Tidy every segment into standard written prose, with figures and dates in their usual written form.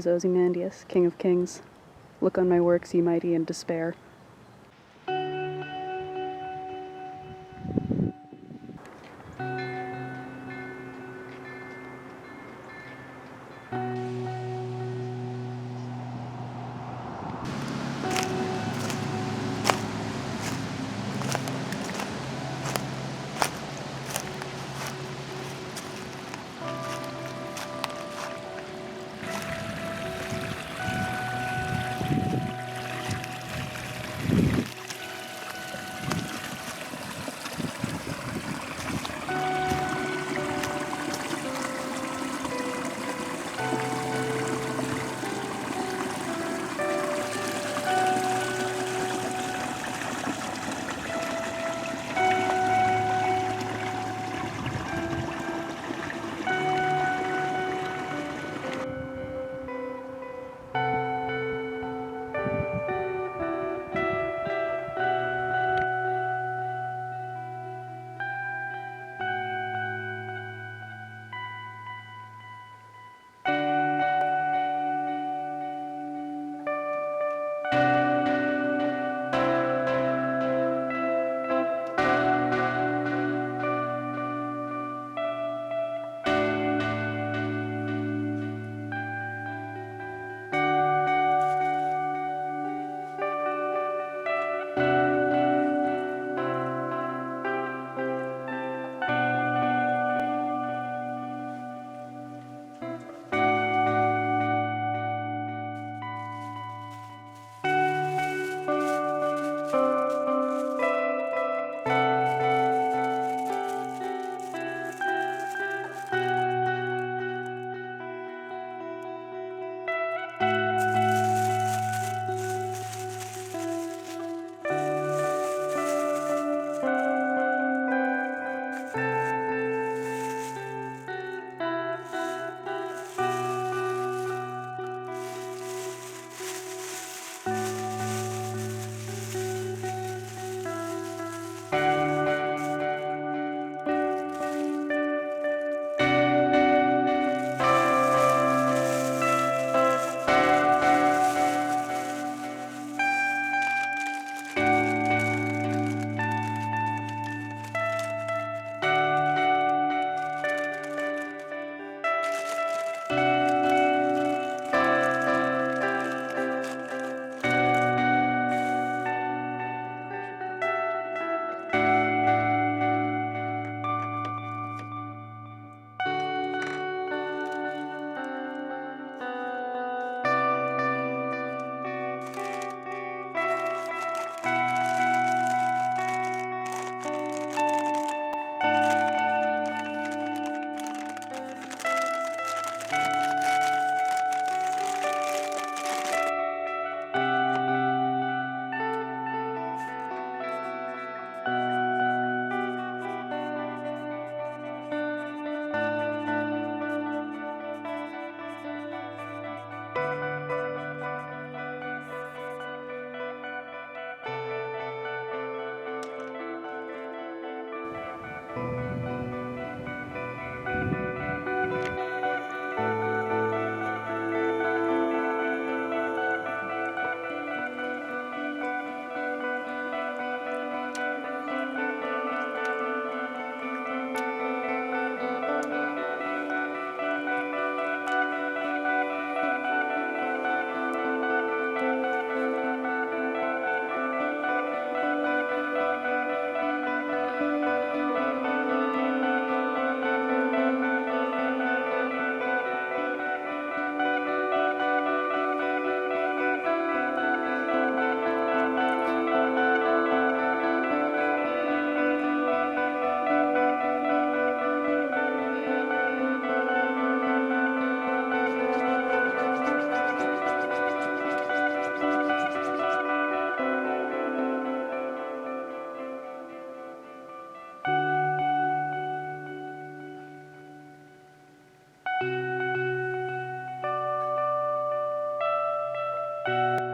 is Ozymandias, King of Kings. Look on my works, ye mighty, in despair.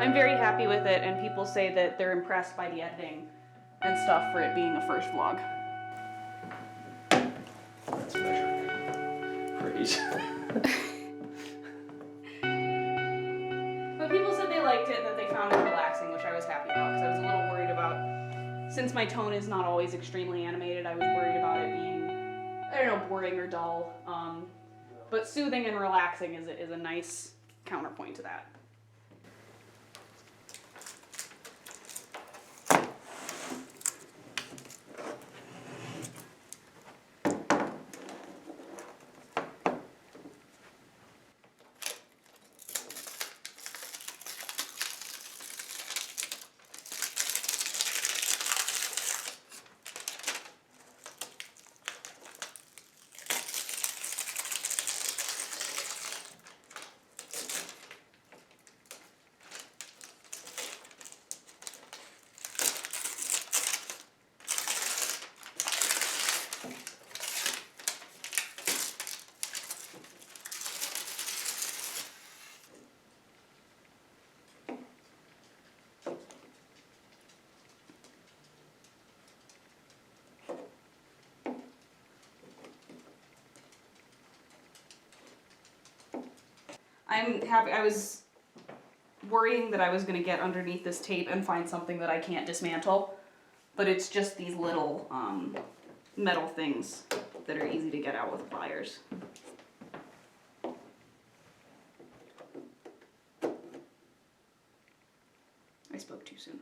I'm very happy with it, and people say that they're impressed by the editing and stuff for it being a first vlog. That's measured praise. since my tone is not always extremely animated, I was worried about it being, I don't know, boring or dull. But soothing and relaxing is a nice counterpoint to that. I'm happy. I was worrying that I was going to get underneath this tape and find something that I can't dismantle, but it's just these little metal things that are easy to get out with pliers. I spoke too soon.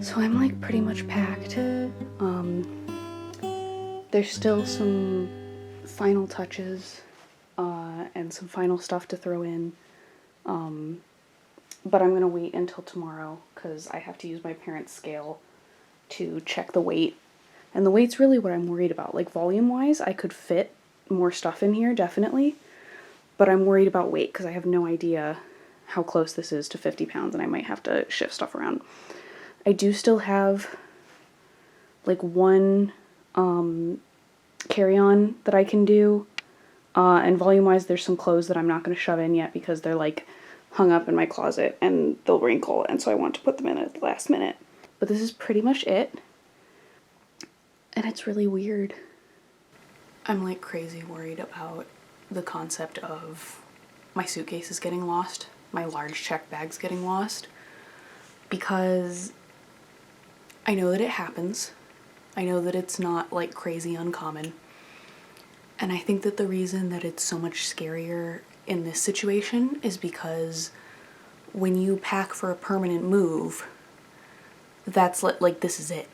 So I'm like pretty much packed. There's still some final touches and some final stuff to throw in. But I'm gonna wait until tomorrow because I have to use my parents' scale to check the weight. And the weight's really what I'm worried about. Like volume-wise, I could fit more stuff in here, definitely. But I'm worried about weight because I have no idea how close this is to 50 pounds and I might have to shift stuff around. I do still have like one carry-on that I can do. And volume-wise, there's some clothes that I'm not going to shove in yet because they're like hung up in my closet and they'll wrinkle, and so I want to put them in at the last minute. But this is pretty much it. And it's really weird. I'm like crazy worried about the concept of my suitcases getting lost my large check bags getting lost, because I know that it happens. I know that it's not like crazy uncommon. And I think that the reason that it's so much scarier in this situation is because when you pack for a permanent move, that's like this is it.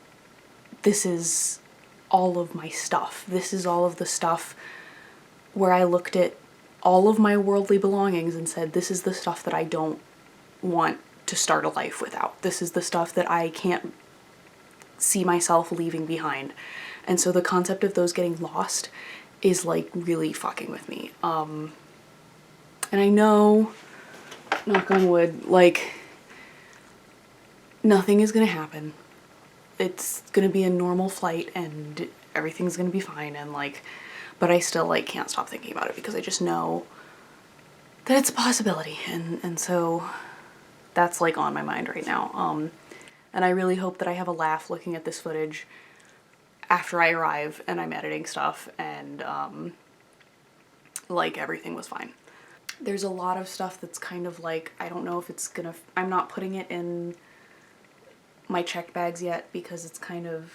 This is all of my stuff. This is all of the stuff where I looked at all of my worldly belongings and said, this is the stuff that I don't want to start a life without. This is the stuff that I can't see myself leaving behind. And so the concept of those getting lost is like really fucking with me. And I know, knock on wood, like nothing is gonna happen. It's gonna be a normal flight and everything's gonna be fine, and like, but I still like can't stop thinking about it because I just know that it's a possibility, and so that's like on my mind right now. And I really hope that I have a laugh looking at this footage after I arrive and I'm editing stuff and like everything was fine. There's a lot of stuff that's kind of like, I don't know if it's gonna, I'm not putting it in my check bags yet because it's kind of,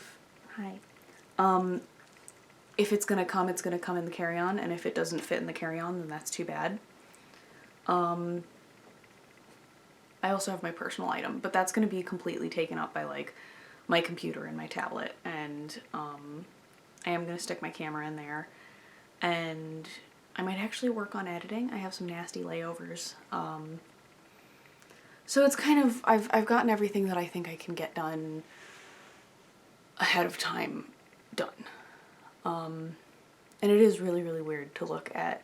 hi. If it's gonna come in the carry-on, and if it doesn't fit in the carry-on, then that's too bad. I also have my personal item, but that's gonna be completely taken up by like my computer and my tablet, and I am gonna stick my camera in there, and I might actually work on editing. I have some nasty layovers. So it's kind of, I've gotten everything that I think I can get done ahead of time done. And it is really, really weird to look at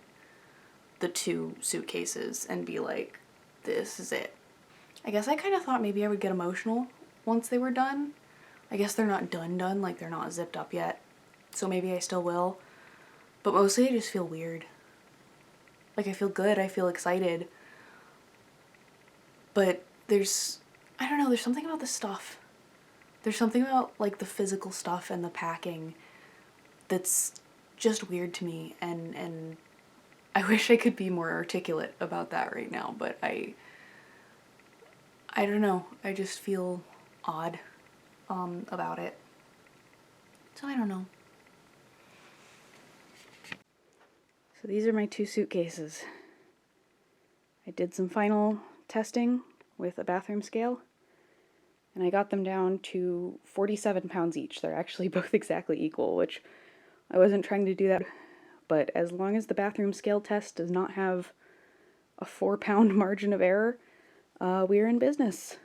the 2 suitcases and be like, this is it. I guess I kind of thought maybe I would get emotional once they were done. I guess they're not done, like they're not zipped up yet. So maybe I still will. But mostly I just feel weird. Like I feel good, I feel excited. But there's, I don't know, there's something about the stuff. There's something about like the physical stuff and the packing that's just weird to me, and I wish I could be more articulate about that right now, but I don't know, I just feel odd about it. So I don't know. So these are my 2 suitcases. I did some final testing with a bathroom scale, and I got them down to 47 pounds each. They're actually both exactly equal, which I wasn't trying to do that, but as long as the bathroom scale test does not have a 4-pound margin of error, we're in business.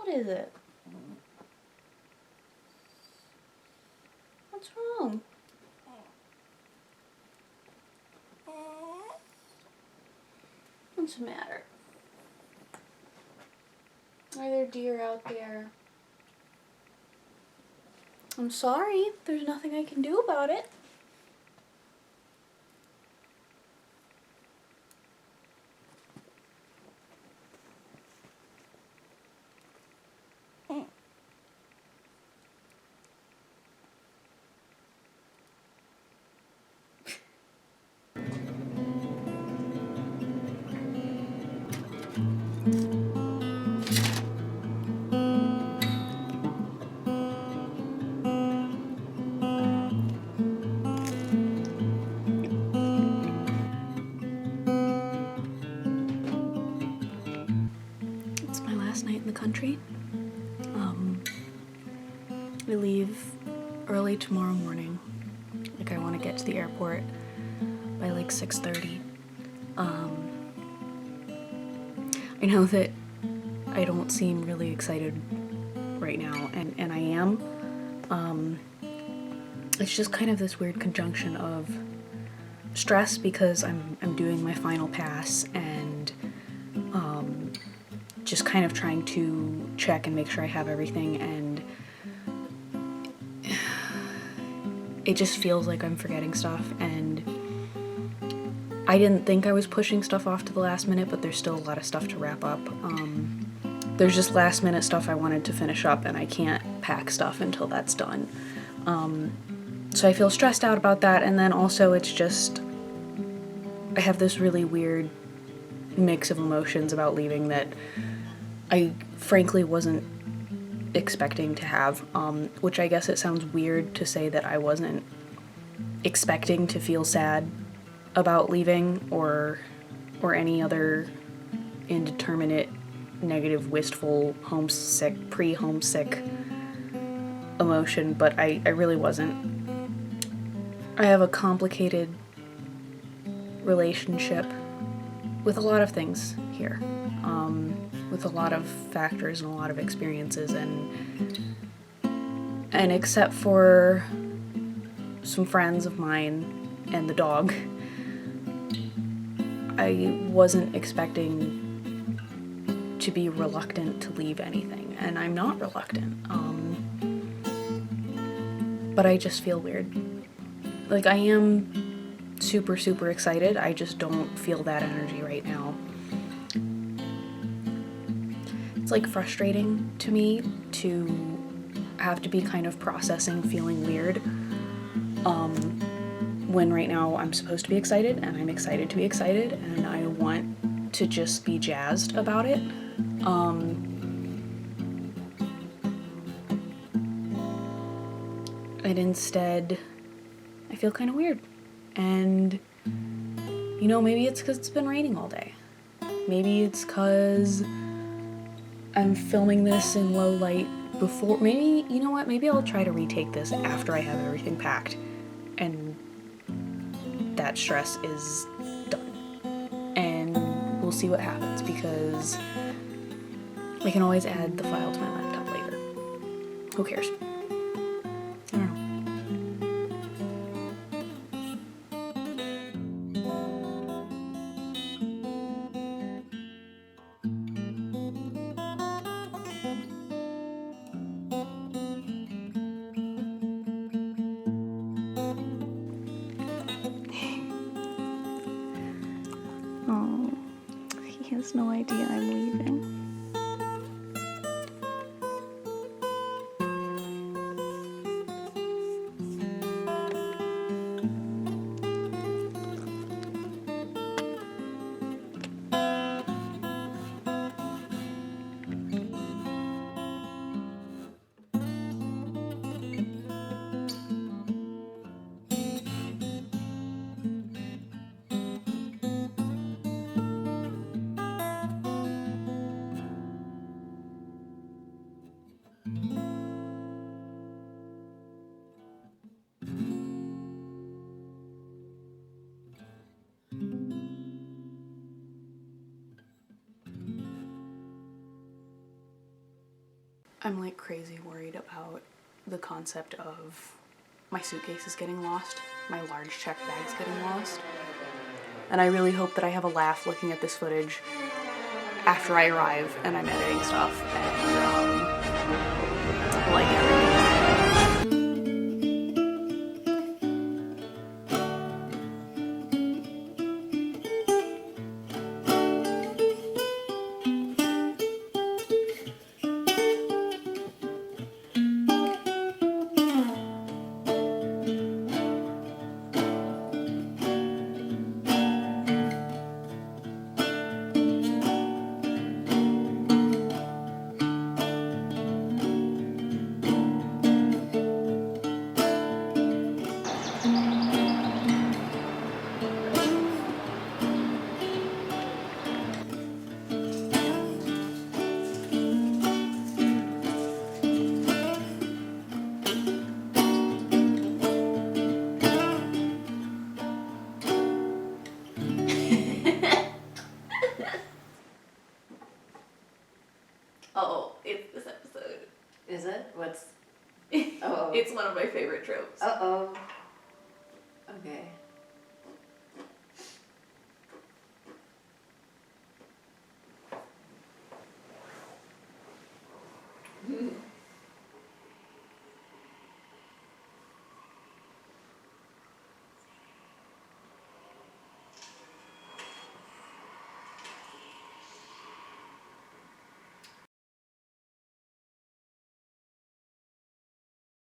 What is it? What's wrong? What's the matter? Are there deer out there? I'm sorry. There's nothing I can do about it. It's my last night in the country. We leave early tomorrow morning. Like, I want to get to the airport by like 6:30. I know that I don't seem really excited right now, and I am. It's just kind of this weird conjunction of stress because I'm doing my final pass, and just kind of trying to check and make sure I have everything, and it just feels like I'm forgetting stuff, and I didn't think I was pushing stuff off to the last minute, but there's still a lot of stuff to wrap up. There's just last minute stuff I wanted to finish up, and I can't pack stuff until that's done. So I feel stressed out about that, and then also it's just, I have this really weird mix of emotions about leaving that I frankly wasn't expecting to have, which I guess it sounds weird to say that I wasn't expecting to feel sad about leaving or any other indeterminate, negative, wistful, homesick, pre-homesick emotion, but I really wasn't. I have a complicated relationship with a lot of things here, with a lot of factors and a lot of experiences, and except for some friends of mine and the dog, I wasn't expecting to be reluctant to leave anything, and I'm not reluctant, but I just feel weird. Like, I am super, super excited, I just don't feel that energy right now. It's like frustrating to me to have to be kind of processing feeling weird, when right now I'm supposed to be excited, and I'm excited to be excited, and I want to just be jazzed about it. And instead, I feel kind of weird. And, you know, maybe it's because it's been raining all day. Maybe it's because I'm filming this in low light before. Maybe, you know what, maybe I'll try to retake this after I have everything packed, and that stress is done. And we'll see what happens, because I can always add the file to my laptop later. Who cares? I don't know. Oh, he has no idea I'm leaving. I'm like crazy worried about the concept of my suitcases getting lost, my large check bags getting lost. And I really hope that I have a laugh looking at this footage after I arrive and I'm editing stuff and like everything. Oh, it's this episode. Is it? What's... Oh. It's one of my favorite tropes. Uh-oh. Okay.